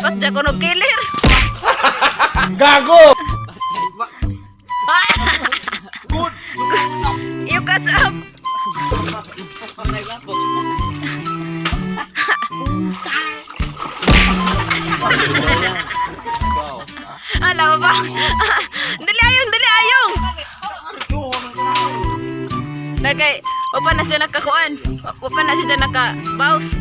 Ba't siya ko kilir? Gago! Good! You catch up! Alam mo ba? Dali ayong! Lagay, upa na siya nakakuan. Upa na siya naka-pause.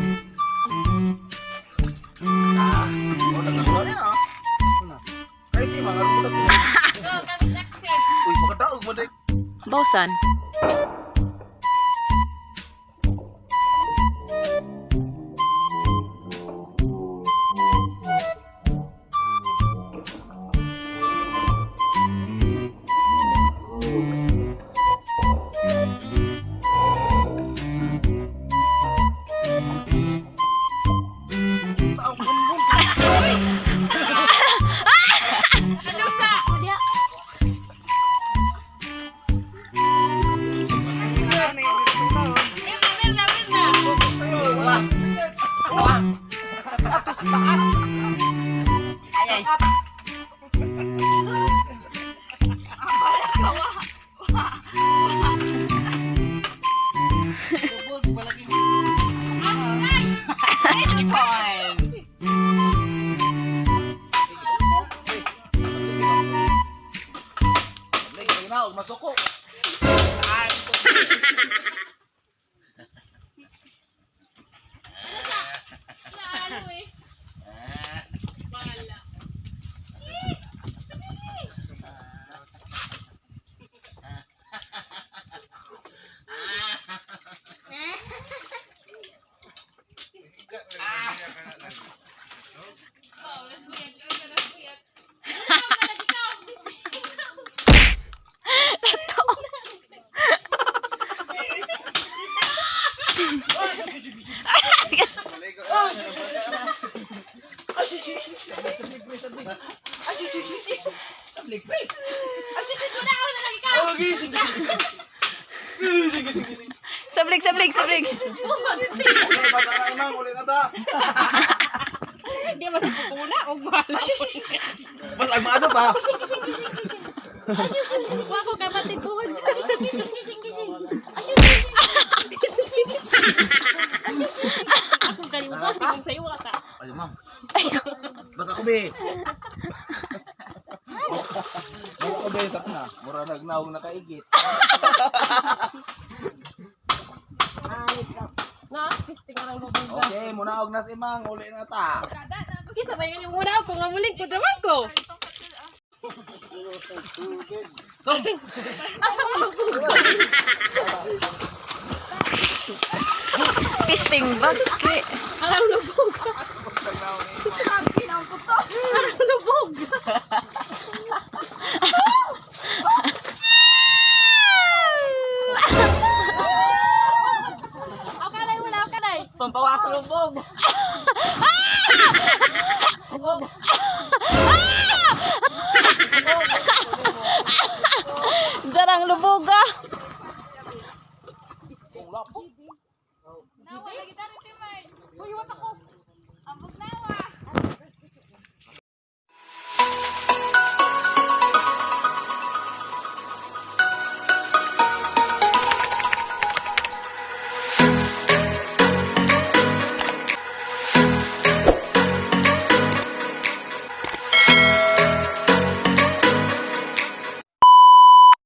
Bausan. Masuk Sablig. Dia masih pupuna o bala. Mas agmaado pa. Wa ko kapatid po. Ako kali mo ko sing sayo ka. Ay, ma'am. Basta ko be. Basta ko be sa na. Mura nagnaong nakaigit. Na, pisting nga lang bubuga. Okay, munaog na si Mang, uli na ta. Okay, sabay nga yung muna ako nga muling ko naman ko. Pisting baki. Alam lubog. Alam lubog. Pampawas lubog. Jarang lubog ah. Nawa lagi dari timay. Uy, wala ko.